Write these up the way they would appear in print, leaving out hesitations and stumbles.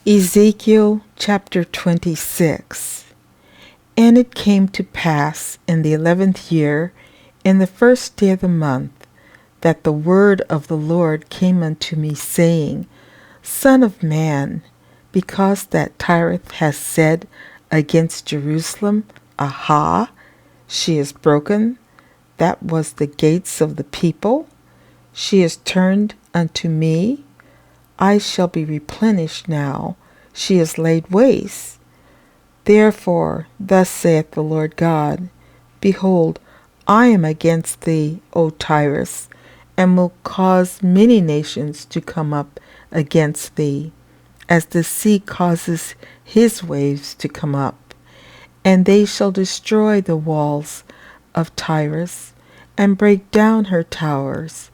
Ezekiel chapter 26. And it came to pass in the 11th year, in the first day of the month, that the word of the Lord came unto me, saying, Son of man, because that Tyrus has said against Jerusalem, Aha, she is broken, that was the gates of the people, she is turned unto me, I shall be replenished now, she is laid waste. Therefore, thus saith the Lord God, Behold, I am against thee, O Tyrus, and will cause many nations to come up against thee, as the sea causes his waves to come up. And they shall destroy the walls of Tyrus, and break down her towers.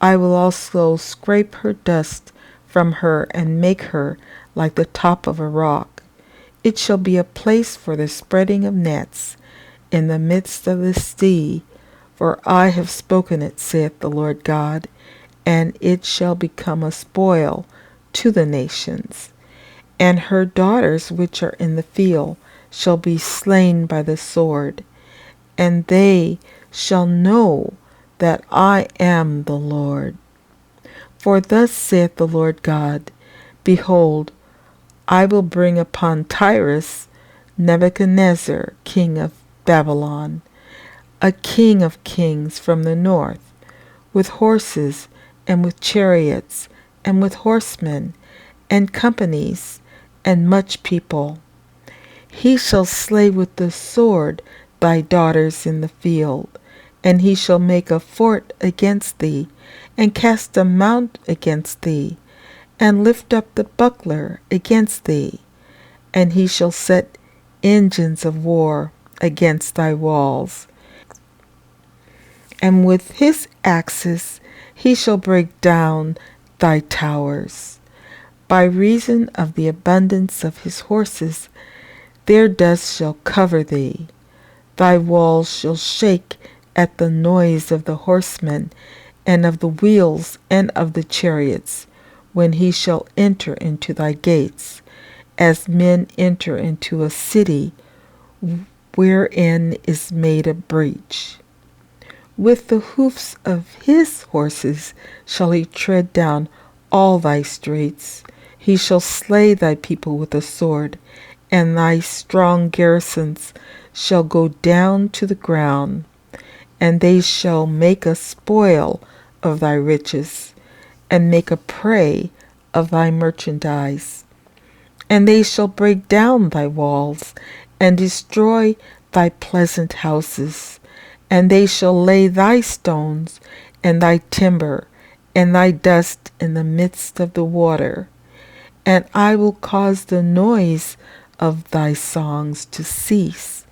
I will also scrape her dust from her, and make her like the top of a rock. It shall be a place for the spreading of nets in the midst of the sea, for I have spoken it, saith the Lord God, and it shall become a spoil to the nations. And her daughters which are in the field shall be slain by the sword, and they shall know that I am the Lord. For thus saith the Lord God, Behold, I will bring upon Tyrus Nebuchadnezzar, king of Babylon, a king of kings from the north, with horses, and with chariots, and with horsemen, and companies, and much people. He shall slay with the sword thy daughters in the field, and he shall make a fort against thee, and cast a mount against thee, and lift up the buckler against thee, and he shall set engines of war against thy walls, and with his axes he shall break down thy towers. By reason of the abundance of his horses, their dust shall cover thee. Thy walls shall shake at the noise of the horsemen, and of the wheels, and of the chariots, when he shall enter into thy gates, as men enter into a city wherein is made a breach. With the hoofs of his horses shall he tread down all thy streets. He shall slay thy people with a sword, and thy strong garrisons shall go down to the ground, and they shall make a spoil of thy riches, and make a prey of thy merchandise. And they shall break down thy walls, and destroy thy pleasant houses, and they shall lay thy stones, and thy timber, and thy dust in the midst of the water. And I will cause the noise of thy songs to cease,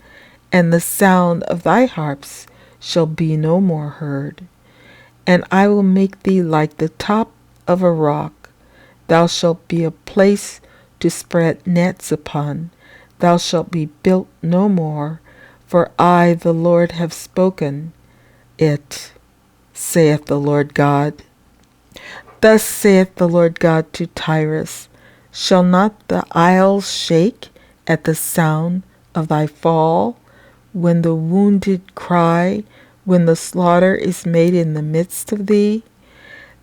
and the sound of thy harps shall be no more heard. And I will make thee like the top of a rock. Thou shalt be a place to spread nets upon. Thou shalt be built no more, for I, the Lord, have spoken it, saith the Lord God. Thus saith the Lord God to Tyrus, Shall not the isles shake at the sound of thy fall, when the wounded cry, when the slaughter is made in the midst of thee?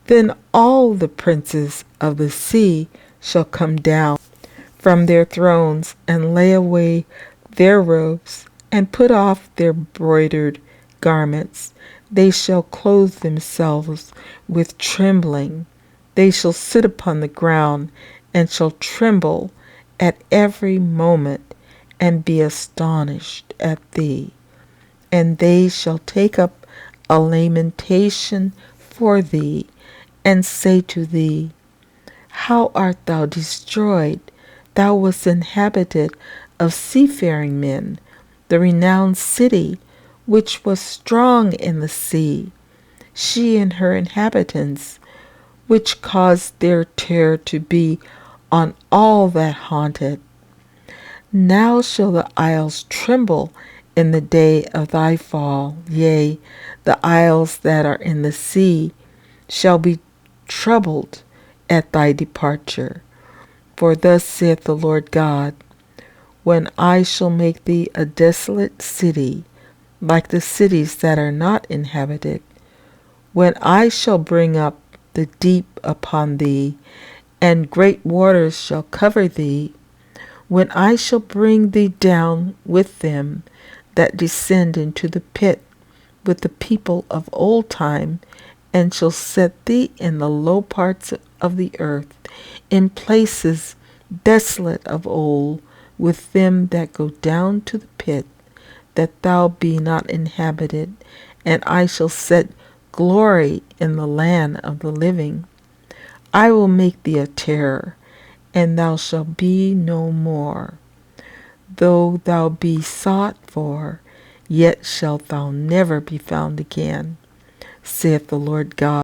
Then all the princes of the sea shall come down from their thrones, and lay away their robes, and put off their broidered garments. They shall clothe themselves with trembling. They shall sit upon the ground, and shall tremble at every moment, and be astonished at thee. And they shall take up a lamentation for thee, and say to thee, How art thou destroyed? Thou wast inhabited of seafaring men, the renowned city, which was strong in the sea, she and her inhabitants, which caused their terror to be on all that haunted. Now shall the isles tremble in the day of thy fall, yea, the isles that are in the sea shall be troubled at thy departure. For thus saith the Lord God, when I shall make thee a desolate city, like the cities that are not inhabited, when I shall bring up the deep upon thee, and great waters shall cover thee, when I shall bring thee down with them that descend into the pit, with the people of old time, and shall set thee in the low parts of the earth, in places desolate of old, with them that go down to the pit, that thou be not inhabited, and I shall set glory in the land of the living. I will make thee a terror, and thou shalt be no more. Though thou be sought for, yet shalt thou never be found again, saith the Lord God.